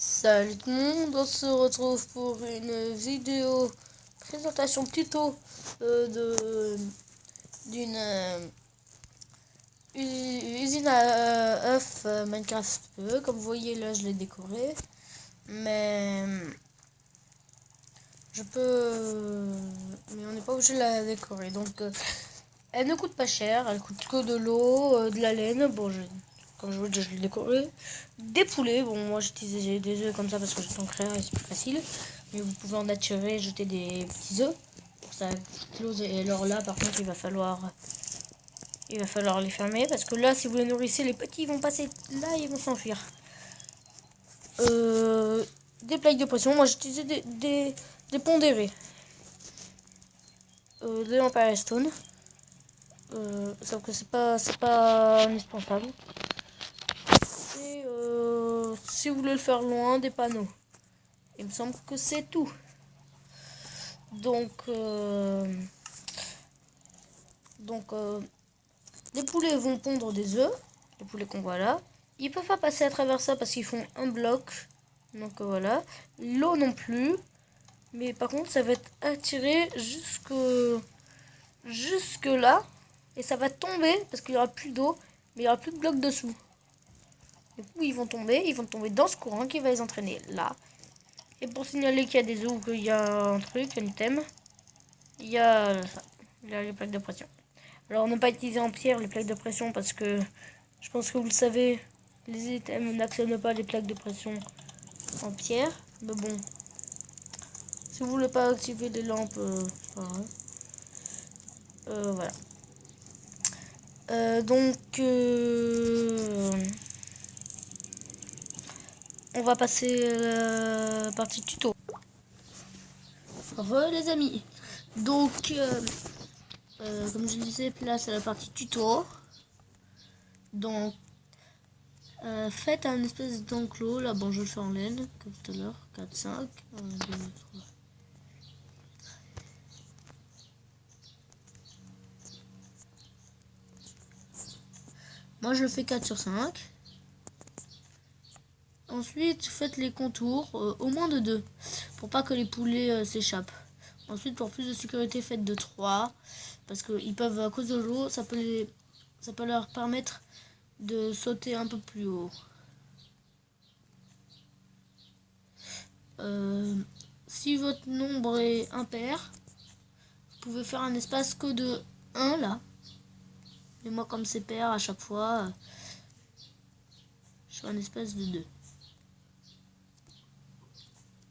Salut tout le monde, on se retrouve pour une vidéo présentation tuto d'une usine à œufs Minecraft PE. Comme vous voyez là, je l'ai décoré, mais mais on n'est pas obligé de la décorer. Donc elle ne coûte pas cher, elle coûte que de l'eau, de la laine. Bon, comme je vous dis, je l'ai décoré. Des poulets, bon moi j'utilisais des œufs comme ça parce que je t'en crée et c'est plus facile. Mais vous pouvez en attirer, jeter des petits œufs pour ça close. Et alors là par contre il va falloir les fermer parce que là si vous les nourrissez, les petits vont passer là et ils vont s'enfuir. Des plaques de pression, moi j'utilisais des pondérés. Des Empire Stone. Sauf que c'est pas indispensable. Et si vous voulez le faire loin, des panneaux. Il me semble que c'est tout. Donc, les poulets vont pondre des œufs. Les poulets qu'on voit là. Ils peuvent pas passer à travers ça parce qu'ils font un bloc. Donc voilà. L'eau non plus. Mais par contre, ça va être attiré jusque là. Et ça va tomber parce qu'il n'y aura plus d'eau. Mais il n'y aura plus de blocs dessous. Du coup, ils vont tomber dans ce courant qui va les entraîner là. Et pour signaler qu'il y a des œufs ou qu'il y a un truc, un item, il y a ça. Il y a les plaques de pression. Alors, ne pas utiliser en pierre les plaques de pression parce que je pense que vous le savez, les items n'actionnent pas les plaques de pression en pierre. Mais bon, si vous voulez pas activer les lampes, voilà. On va passer à la partie tuto. Re les amis. Donc, comme je disais, place à la partie tuto. Donc, faites un espèce d'enclos. Là, bon, je le fais en laine, comme tout à l'heure. 4, 5, 1, 2, 3. Moi, je le fais 4 sur 5. Ensuite, faites les contours, au moins de 2, pour pas que les poulets s'échappent. Ensuite, pour plus de sécurité, faites de 3, parce qu'ils peuvent, à cause de l'eau, ça peut leur permettre de sauter un peu plus haut. Si votre nombre est impair, vous pouvez faire un espace que de 1 là. Mais moi, comme c'est pair à chaque fois, je fais un espace de 2.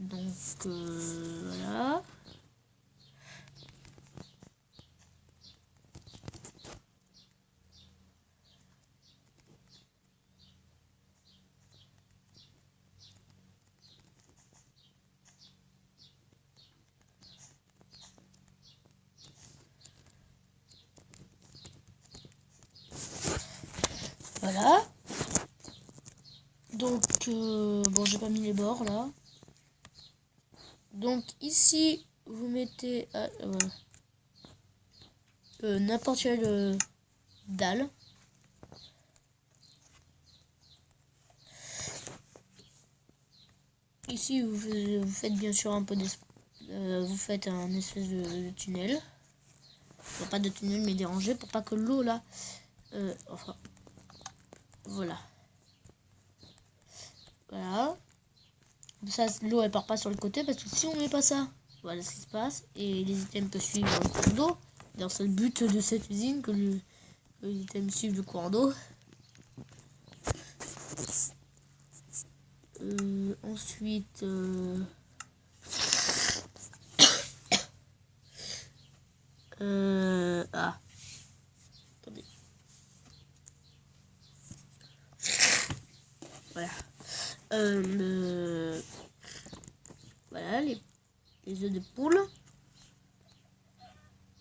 Donc voilà. Voilà. Donc, bon, j'ai pas mis les bords là. Donc ici, vous mettez n'importe quelle dalle. Ici, vous faites bien sûr un peu vous faites un espèce de tunnel. Enfin, pas de tunnel, mais des rangées pour pas que l'eau là. Enfin, voilà. Voilà. Ça, l'eau elle part pas sur le côté parce que si on met pas ça, voilà ce qui se passe. Et les items peuvent suivre le cours d'eau. D'ailleurs, c'est le but de cette usine que les items suivent le cours d'eau. Ensuite, attendez. Voilà. Voilà les œufs de poule.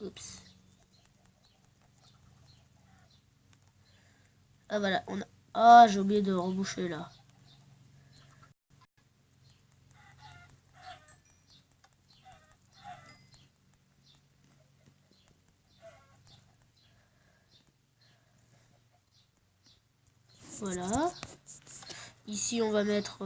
Oups. Ah voilà, on a. Ah, j'ai oublié de reboucher là. Voilà. Ici, on va mettre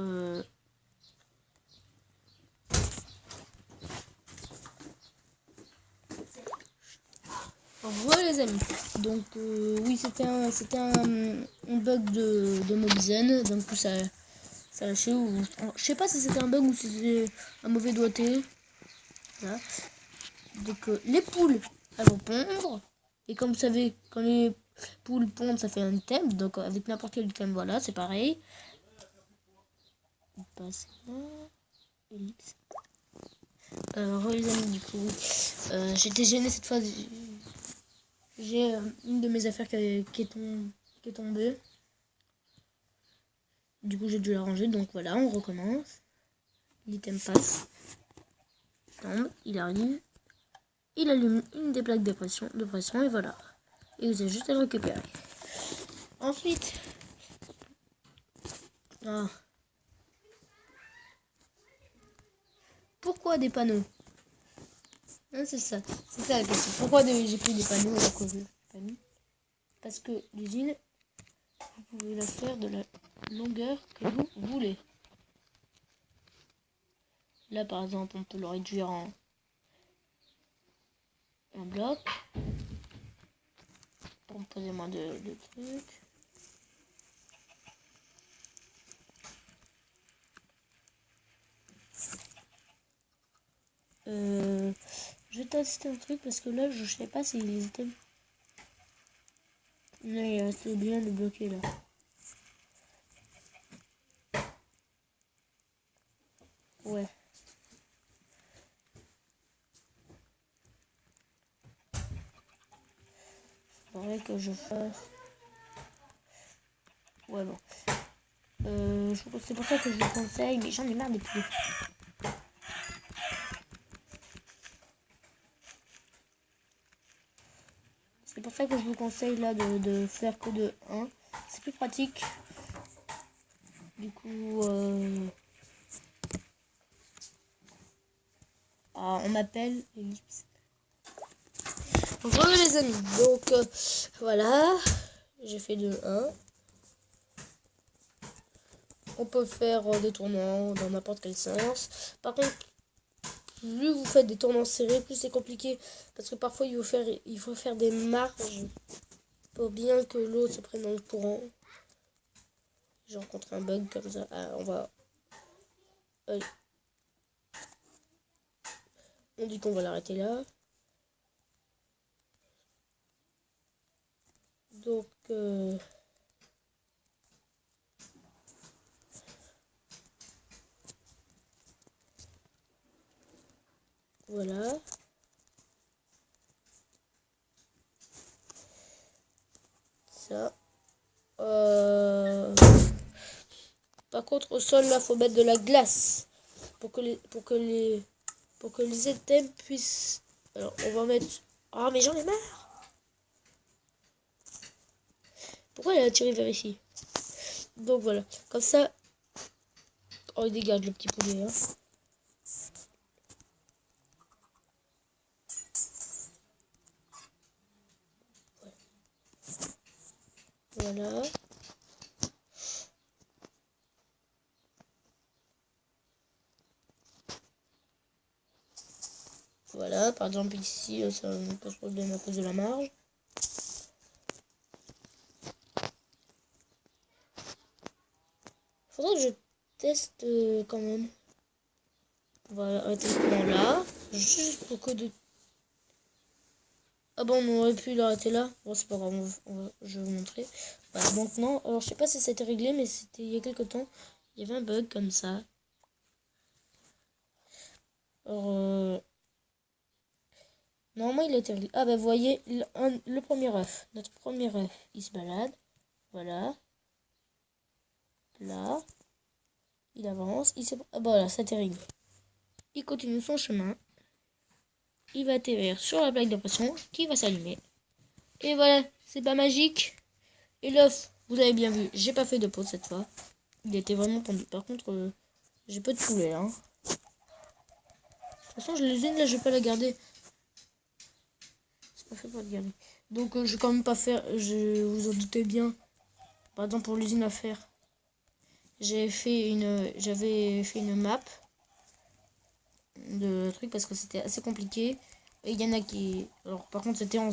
Voilà les amis, donc oui c'était un bug de Mobizen, donc ça a lâché, ou je sais pas si c'était un bug ou si c'était un mauvais doigté. Voilà. Donc les poules elles vont pondre, et comme vous savez quand les poules pondent ça fait un item, donc avec n'importe quel item voilà c'est pareil. On passe là, ellipse. Les amis du coup j'étais gêné cette fois. J'ai une de mes affaires qui est tombée. Du coup, j'ai dû la ranger. Donc voilà, on recommence. L'item passe. Tombe, il arrive. Il allume une des plaques de pression et voilà. Et vous avez juste à le récupérer. Ensuite. Ah. Pourquoi des panneaux? C'est ça la question. Pourquoi j'ai pris des panneaux à cause de panneaux? Parce que l'usine, vous pouvez la faire de la longueur que vous voulez. Là, par exemple, on peut le réduire en bloc pour poser moins de trucs. Je vais tester un truc parce que là, je sais pas si les items. Mais c'est bien de bloquer là. Ouais. Faudrait que je fasse. Ouais, bon. C'est pour ça que je vous conseille, mais j'en ai marre des poules. C'est pour ça que je vous conseille là de faire que de 1. C'est plus pratique. Du coup, on m'appelle Ellipse. Voilà les amis. Donc, voilà. J'ai fait de 1. On peut faire des tournants dans n'importe quel sens. Par contre, plus vous faites des tournants serrés, plus c'est compliqué. Parce que parfois, il faut faire des marges pour bien que l'eau se prenne dans le courant. J'ai rencontré un bug comme ça. Ah, on va... on dit qu'on va l'arrêter là. Donc... voilà. Ça. Par contre, au sol, là, faut mettre de la glace. Pour que les items puissent... Alors, on va mettre... Ah, mais j'en ai marre. Pourquoi elle a tiré vers ici? Donc, voilà. Comme ça... Oh, il dégage le petit poulet, hein. Voilà. Voilà, par exemple ici, ça me pose problème à cause de la marge. Faudrait que je teste quand même. On va arrêter le courant là. Juste pour que de... Ah bon, on aurait pu l'arrêter là. Bon, c'est pas grave, je vais vous montrer. Voilà, maintenant, alors je sais pas si c'était réglé, mais c'était il y a quelques temps. Il y avait un bug comme ça. Alors, normalement, il a été réglé. Ah bah, vous voyez, le premier œuf. Notre premier œuf, il se balade. Voilà. Là. Il avance. Ah bah voilà, ça a réglé. Il continue son chemin. Il va atterrir sur la plaque de pression qui va s'allumer. Et voilà, c'est pas magique. Et l'œuf, vous avez bien vu, j'ai pas fait de pause cette fois. Il était vraiment tendu. Par contre, j'ai pas de poulet là. De toute façon, l'usine là, je vais pas la garder. C'est pas fait pour la garder. Donc, je vais quand même pas faire. Je vous en doutez bien. Par exemple, pour l'usine à faire, j'avais fait une map de trucs parce que c'était assez compliqué. Et il y en a qui... Alors par contre c'était en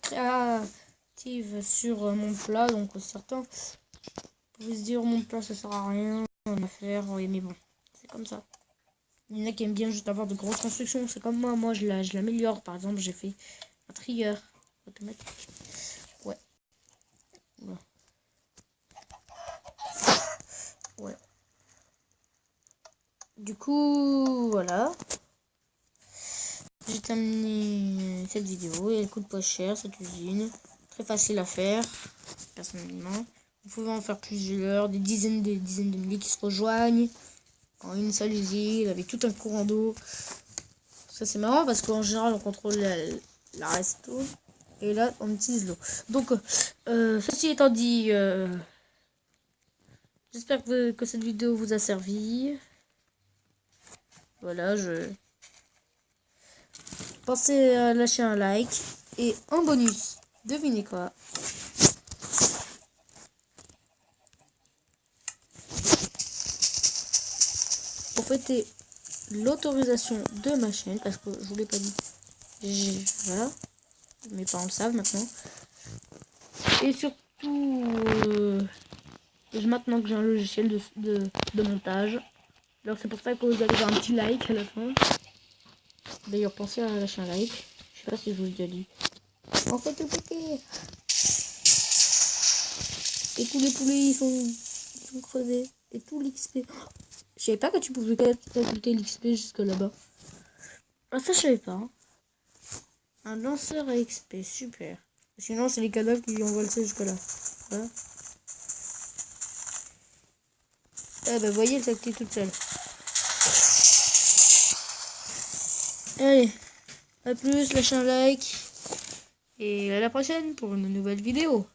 créative sur mon plat, donc certains pouvaient se dire mon plat ça sert à rien à faire, oui, mais bon, c'est comme ça. Il y en a qui aiment bien juste avoir de grosses constructions, c'est comme moi je l'améliore. Par exemple j'ai fait un trieur automatique. Ouais. Ouais. Ouais. Du coup, voilà. J'ai terminé cette vidéo et elle coûte pas cher cette usine. Très facile à faire, personnellement. Vous pouvez en faire plusieurs, des dizaines de milliers qui se rejoignent en une seule usine avec tout un courant d'eau. Ça c'est marrant parce qu'en général on contrôle la resto et là on utilise l'eau. Donc ceci étant dit, j'espère que cette vidéo vous a servi. Voilà, pensez à lâcher un like et en bonus, devinez quoi? Pour fêter l'autorisation de ma chaîne, parce que je vous l'ai pas dit, voilà, mes parents le savent maintenant. Et surtout, maintenant que j'ai un logiciel de montage, alors c'est pour ça que vous allez avoir un petit like à la fin. D'ailleurs, pensez à lâcher un like. Je sais pas si je vous l'ai déjà dit. En fait, le paquet. Et tous les poulets ils sont crevés. Et tout l'XP. Je savais pas que tu pouvais ajouter l'XP jusque là-bas. Ah, ça je savais pas. Hein. Un lanceur à XP, super. Sinon c'est les cadavres qui envoient le jusque là. Voilà. Eh ben voyez, elle s'active toute seule. Allez, à plus, lâchez un like. Et à la prochaine pour une nouvelle vidéo.